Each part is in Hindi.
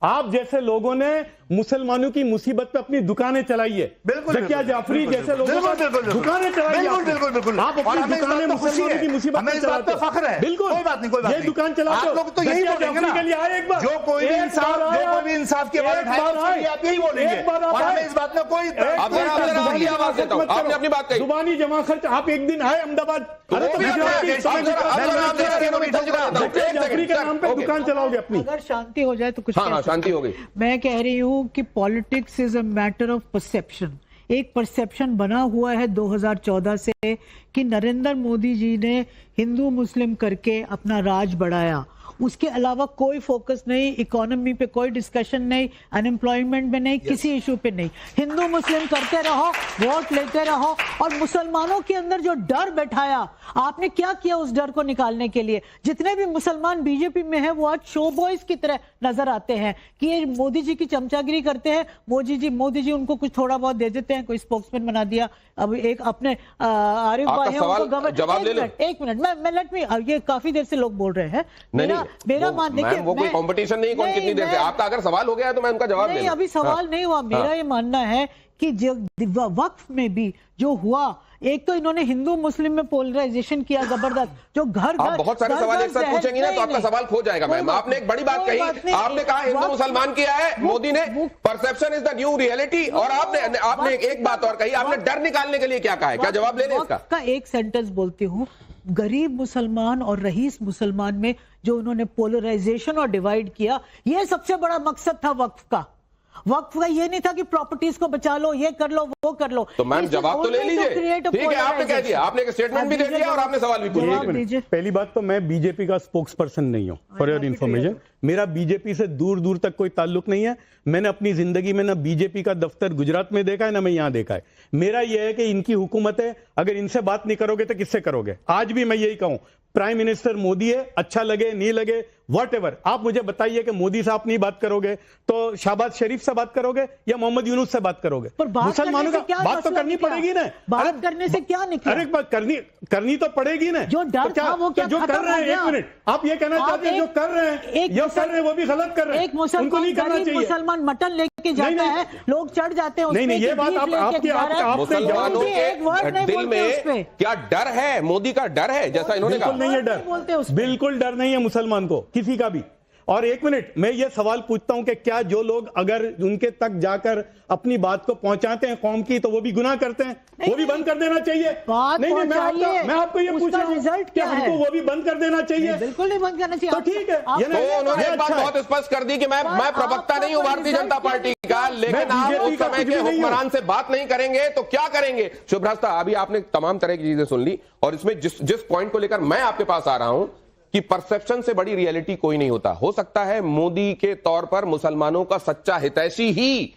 आप जैसे लोगों ने मुसलमानों की मुसीबत पे अपनी दुकानें चलाई है। जकिया जाफरी जैसे लोगों ने दुकानें चलाई है। बिल्कुल आप अपनी दुकानें मुसलमानों की मुसीबत में चलाते हो। फख्र है। बिल्कुल, कोई बात नहीं, ये दुकान चलाते हो। आप लोग तो यही बोलेंगे ना, के लिए आए एक बार, जो कोई भी इंसाफ के बारे में आप यही बोलेंगे और हमें इस बात में कोई आपने अपनी बात कही। जुबानी जमा खर्च आप एक दिन आए अहमदाबाद, जाफरी के नाम पे दुकान चलाओगे अपनी। अगर शांति हो जाए तो कुछ शांति हो गई। मैं कह रही हूँ कि politics is a matter of perception. एक परसेप्शन बना हुआ है 2014 से कि नरेंद्र मोदी जी ने हिंदू मुस्लिम करके अपना राज बढ़ाया, उसके अलावा कोई फोकस नहीं, इकोनॉमी पे कोई डिस्कशन नहीं, अनएम्प्लॉयमेंट में नहीं, किसी इशू पे नहीं। हिंदू मुस्लिम करते रहो, वोट लेते रहो, और मुसलमानों के अंदर जो डर बैठाया, आपने क्या किया उस डर को निकालने के लिए? जितने भी मुसलमान बीजेपी में हैं वो आज शो बॉयज की तरह नजर आते हैं कि ये मोदी जी की चमचागिरी करते हैं। मोदी जी उनको कुछ थोड़ा बहुत दे देते हैं, कोई स्पोक्समैन बना दिया। अब एक अपने आरिफ भाई हैं, एक मिनट मैं लेट मी, ये काफी देर से लोग बोल रहे हैं। मेरा मान देखिए, वो कोई कंपटीशन नहीं, कौन कितनी देर से। आपका अगर सवाल हो गया है तो मैं उनका जवाब नहीं, अभी सवाल नहीं हुआ। मेरा ये मानना है कि जो वक्फ में भी जो हुआ, एक तो इन्होंने हिंदू मुस्लिम में पोलराइजेशन किया जबरदस्त, जो घर आप बहुत सारे सवाल एक साथ पूछेंगे ना तो आपका सवाल खो जाएगा। मैम, आपने एक बड़ी बात कही, आपने कहा हिंदू मुसलमान किया है मोदी ने, perception is the new reality, और आपने एक बात और कही, आपने डर निकालने के लिए क्या कहा है, क्या जवाब ले लें इसका? एक सेंटेंस बोलती हूँ, गरीब मुसलमान और रईस मुसलमान में जो उन्होंने पोलराइजेशन और डिवाइड किया, ये सबसे बड़ा मकसद था वक्फ का। वक्फ का ये नहीं था कि प्रॉपर्टीज को बचा लो, ये कर लो, वो कर लो। तो मैम जवाब तो ले लीजिए। ठीक है, आपने कह दिया, आपने एक स्टेटमेंट भी दे दिया और आपने सवाल भी पूछा। पहली बात तो मैं बीजेपी का स्पोक्स पर्सन नहीं हूं, फॉर योर इन्फॉर्मेशन। मेरा बीजेपी से दूर दूर तक कोई ताल्लुक नहीं है। मैंने अपनी जिंदगी में ना बीजेपी का दफ्तर गुजरात में देखा है, ना मैं यहां देखा है। मेरा यह है कि इनकी हुकूमत है, अगर इनसे बात नहीं करोगे तो किससे करोगे? आज भी मैं यही कहूं, प्राइम मिनिस्टर मोदी है, अच्छा लगे नहीं लगे व्हाटएवर, आप मुझे बताइए कि मोदी से आप नहीं बात करोगे तो शहबाज शरीफ से बात करोगे या मोहम्मद यूनुस से बात करोगे? मुसलमानों का बात तो करनी पड़ेगी ना। बात करने से क्या निकला? अरे बात करनी तो पड़ेगी ना। जो डर था वो क्या जो कर रहे हैं, एक मिनट, आप ये कहना चाहते हैं जो कर रहे हैं वो भी गलत कर रहे हैं? एक मुसलमान मटन लेके जाता है, लोग चढ़ जाते हैं। नहीं, ये बात मुसलमानों के दिल में क्या डर है? मोदी का डर है जैसा इन्होंने कहा? नहीं है डर, बिल्कुल डर नहीं है मुसलमान को किसी का भी। और एक मिनट, मैं ये सवाल पूछता हूं कि क्या जो लोग अगर उनके तक जाकर अपनी बात को पहुंचाते हैं कौम की, तो वो भी गुनाह करते हैं? वो भी बंद कर देना चाहिए। नहीं, मैं आपको ये पूछ रहा हूं, रिजल्ट क्या है? वो भी बंद कर देना चाहिए? बिल्कुल नहीं बंद करना चाहिए। तो ठीक है, तो उन्होंने एक बात बहुत स्पष्ट कर दी कि मैं प्रवक्ता नहीं हूं भारतीय जनता पार्टी का, लेकिन आप उस समय के हुक्मरान से बात नहीं करेंगे तो क्या करेंगे? शुभ्रस्ता, अभी आपने तमाम तरह की चीजें सुन ली, और इसमें जिस पॉइंट को लेकर मैं आपके पास आ रहा हूं कि परसेप्शन से बड़ी रियलिटी कोई नहीं होता। हो सकता है मोदी के तौर पर मुसलमानों का सच्चा हितैषी ही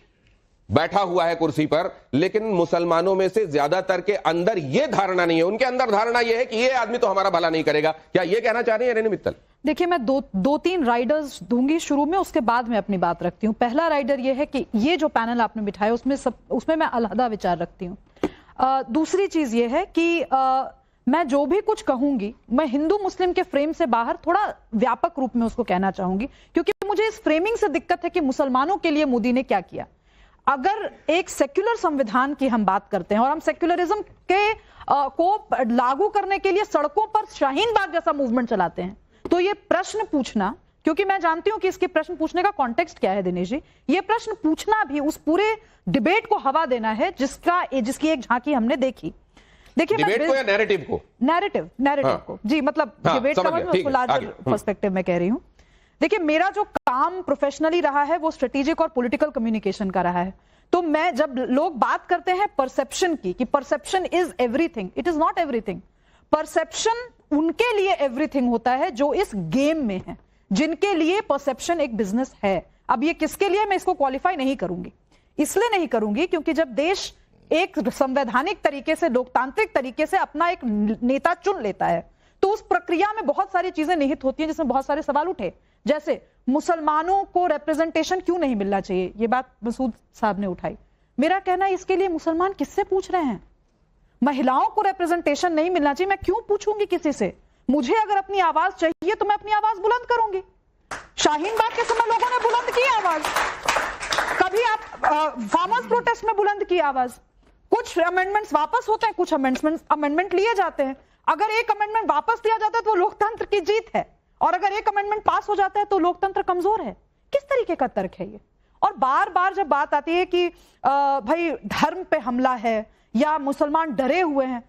बैठा हुआ है कुर्सी पर, लेकिन मुसलमानों में से ज्यादातर के अंदर यह धारणा नहीं है। उनके अंदर धारणा यह है कि यह आदमी तो हमारा भला नहीं करेगा। क्या यह कहना चाह रही है रेणु मित्तल? देखिए, मैं दो तीन राइडर्स दूंगी शुरू में, उसके बाद मैं अपनी बात रखती हूं। पहला राइडर यह है कि ये जो पैनल आपने बिठाया उसमें मैं अलहदा विचार रखती हूं। दूसरी चीज यह है कि मैं जो भी कुछ कहूंगी, मैं हिंदू मुस्लिम के फ्रेम से बाहर थोड़ा व्यापक रूप में उसको कहना चाहूंगी, क्योंकि मुझे इस फ्रेमिंग से दिक्कत है कि मुसलमानों के लिए मोदी ने क्या किया। अगर एक सेक्युलर संविधान की हम बात करते हैं और हम सेक्युलरिज्म को लागू करने के लिए सड़कों पर शाहीन बाग जैसा मूवमेंट चलाते हैं, तो ये प्रश्न पूछना, क्योंकि मैं जानती हूं कि इसके प्रश्न पूछने का कॉन्टेक्स्ट क्या है दिनेश जी, ये प्रश्न पूछना भी उस पूरे डिबेट को हवा देना है जिसकी एक झांकी हमने देखी। देखिए, डिबेट को या नैरेटिव को? नैरेटिव को जी, मतलब डिबेट का लार्जर पर्सपेक्टिव में कह रही हूं। देखिए, मेरा जो काम प्रोफेशनली रहा है वो स्ट्रेटेजिक और पॉलिटिकल कम्युनिकेशन का रहा है। तो मैं, जब लोग बात करते हैं परसेप्शन की कि perception is everything, it is not everything. Perception उनके लिए एवरीथिंग होता है जो इस गेम में है, जिनके लिए परसेप्शन एक बिजनेस है। अब ये किसके लिए, मैं इसको क्वालिफाई नहीं करूंगी। इसलिए नहीं करूंगी क्योंकि जब देश एक संवैधानिक तरीके से, लोकतांत्रिक तरीके से अपना एक नेता चुन लेता है, तो उस प्रक्रिया में बहुत सारी चीजें निहित होती हैं जिसमें बहुत सारे सवाल उठे। जैसे मुसलमानों को रिप्रेजेंटेशन क्यों नहीं मिलना चाहिए, ये बात मसूद साहब ने उठाई। मेरा कहना है इसके लिए मुसलमान किससे पूछ रहे हैं? महिलाओं को रिप्रेजेंटेशन नहीं मिलना चाहिए, मैं क्यों पूछूंगी किसी से? मुझे अगर अपनी आवाज चाहिए तो मैं अपनी आवाज बुलंद करूंगी। शाहीन बाग के समय लोगों ने बुलंद की आवाज, कभी आप फार्मर्स प्रोटेस्ट में बुलंद की आवाज। कुछ अमेंडमेंट्स वापस होते हैं, कुछ अमेंडमेंट लिए जाते हैं। अगर एक अमेंडमेंट वापस लिया जाता है तो लोकतंत्र की जीत है, और अगर एक अमेंडमेंट पास हो जाता है तो लोकतंत्र कमजोर है। किस तरीके का तर्क है ये? और बार बार जब बात आती है कि भाई धर्म पे हमला है या मुसलमान डरे हुए हैं,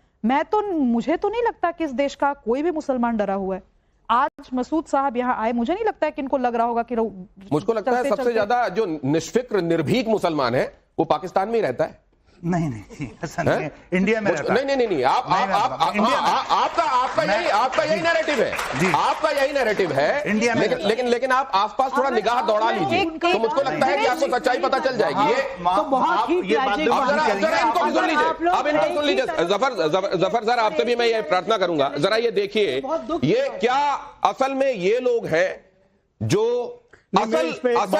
मुझे तो नहीं लगता कि इस देश का कोई भी मुसलमान डरा हुआ है। आज मसूद साहब यहाँ आए, मुझे नहीं लगता है कि इनको लग रहा होगा कि मुझको लगता है सबसे ज्यादा जो निष्फिक्र निर्भीक मुसलमान है वो पाकिस्तान में ही रहता है। नहीं ऐसा नहीं है, इंडिया में रहता है। नहीं आपका यही नैरेटिव है, आपका यही नैरेटिव है। इंडिया में लेकिन आप आसपास थोड़ा निगाह दौड़ा लीजिए तो मुझको लगता है कि आपको सच्चाई पता चल जाएगी। जरा इनको भी सुन लीजिए, अब इनको सुन लीजिए। जफर सर, आपसे भी मैं ये प्रार्थना करूंगा, जरा ये देखिए, ये क्या असल में ये लोग हैं जो असल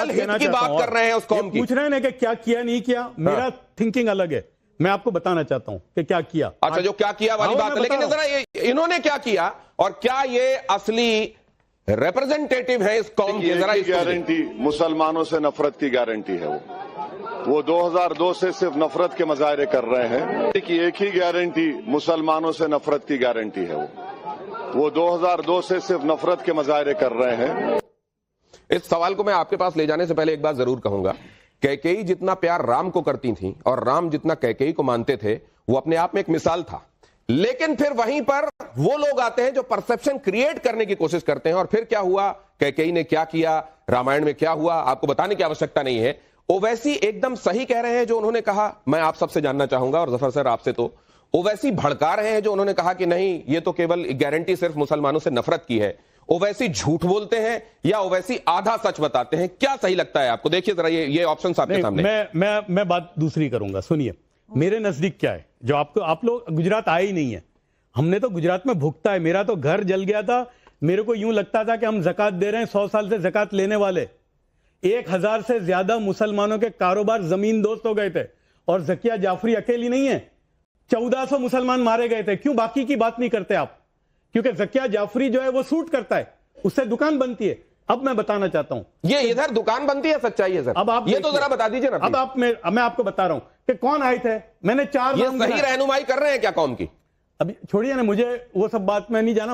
हित की बात कर रहे हैं उस कौम की। पूछ रहे हैं कि क्या किया नहीं किया। मेरा थिंकिंग अलग है, मैं आपको बताना चाहता हूं कि क्या किया। अच्छा, जो क्या किया वाली बात है, लेकिन जरा ये इन्होंने क्या किया और क्या ये असली रिप्रेजेंटेटिव है इस कौम की? जरा गारंटी मुसलमानों से नफरत की गारंटी है। वो 2002 से सिर्फ नफरत के मुजाहरे कर रहे हैं कि एक ही गारंटी मुसलमानों से नफरत की गारंटी है। वो 2002 से सिर्फ नफरत के मुजाहरे कर रहे हैं। इस सवाल को मैं आपके पास ले जाने से पहले एक बात जरूर कहूंगा, कैकेयी जितना प्यार राम को करती थी और राम जितना कैकेयी को मानते थे, वो अपने आप में एक मिसाल था। लेकिन फिर वहीं पर वो लोग आते हैं जो परसेप्शन क्रिएट करने की कोशिश करते हैं। और फिर क्या हुआ, कैकेयी ने क्या किया, रामायण में क्या हुआ, आपको बताने की आवश्यकता नहीं है। ओवैसी एकदम सही कह रहे हैं जो उन्होंने कहा, मैं आप सबसे जानना चाहूंगा, और जफर सर आपसे, तो ओवैसी भड़का रहे हैं जो उन्होंने कहा कि नहीं ये तो केवल गारंटी सिर्फ मुसलमानों से नफरत की है। ओवैसी झूठ बोलते हैं या ओवैसी आधा सच बताते हैं? क्या सही लगता है आपको? देखिए जरा ये ऑप्शंस आपके सामने। मैं बात दूसरी करूंगा, सुनिए। मेरे नजदीक क्या है, जो आप लोग गुजरात आए ही नहीं है। हमने तो गुजरात में भुगता है। मेरा तो घर जल गया था। मेरे को यूं लगता था कि हम जकात दे रहे हैं, 100 साल से जकात लेने वाले। 1000 से ज्यादा मुसलमानों के कारोबार जमीन दोस्त हो गए थे। और जकिया जाफरी अकेली नहीं है, 1400 मुसलमान मारे गए थे। क्यों बाकी की बात नहीं करते आप? क्योंकि जकिया जाफरी जो है वो सूट करता है, उससे दुकान बनती है। अब मैं बताना चाहता हूं, ये इधर दुकान बनती है, सच्चाई है सर। अब आप ये तो जरा बता दीजिए ना। अब मैं आपको बता रहा हूं कि कौन आए थे। मैंने 4 ये सही रहनुमाई कर रहे हैं क्या कौम की? अभी छोड़िए ना, मुझे वो सब बात में नहीं जाना।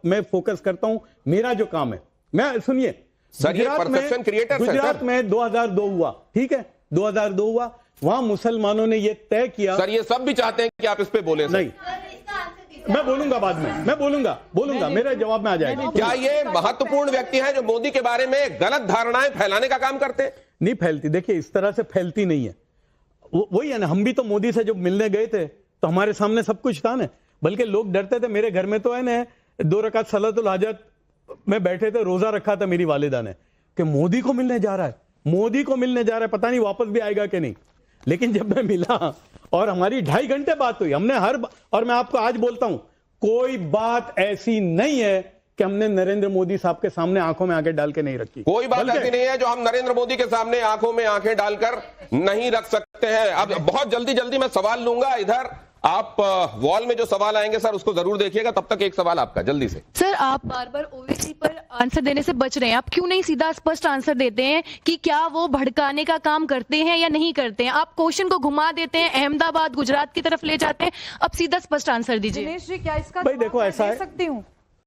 मैं फोकस करता हूं मेरा जो काम है। मैं सुनिए, गुजरात में 2002 हुआ, ठीक है, 2002 हुआ। वहां मुसलमानों ने ये तय किया। सर ये सब भी चाहते हैं कि आप इस पे बोले। नहीं, मैं बोलूंगा बाद में, मैं बोलूंगा मेरे जवाब में आ जाएगा। क्या ये महत्वपूर्ण व्यक्ति हैं जो मोदी के बारे में गलत धारणाएं फैलाने का काम करते हैं? नहीं फैलती, देखिए इस तरह से फैलती नहीं है। वही है ना, हम भी तो मोदी से जब मिलने गए थे तो हमारे सामने सब कुछ था ना। बल्कि लोग डरते थे। मेरे घर में तो है ना 2 रकात सलातुल हाजत में बैठे थे, रोजा रखा था मेरी वालिदा ने, कि मोदी को मिलने जा रहा है, पता नहीं वापस भी आएगा कि नहीं। लेकिन जब मैं मिला और हमारी 2.5 घंटे बात हुई, हमने और मैं आपको आज बोलता हूं, कोई बात ऐसी नहीं है कि हमने नरेंद्र मोदी साहब के सामने आंखों में आंखें डाल के नहीं रखी। कोई बात ऐसी नहीं है जो हम नरेंद्र मोदी के सामने आंखों में आंखें डालकर नहीं रख सकते हैं। अब बहुत जल्दी मैं सवाल लूंगा। इधर आप वॉल में जो सवाल आएंगे सर उसको जरूर देखिएगा। तब तक एक सवाल आपका जल्दी से। सर आप बार बार ओवैसी पर आंसर देने से बच रहे हैं, आप क्यों नहीं सीधा स्पष्ट आंसर देते हैं कि क्या वो भड़काने का काम करते हैं या नहीं करते हैं? आप क्वेश्चन को घुमा देते हैं, अहमदाबाद गुजरात की तरफ ले जाते हैं। अब सीधा स्पष्ट आंसर दीजिए। दिनेश जी, क्या इसका भाई देखो ऐसा है, सकती हूँ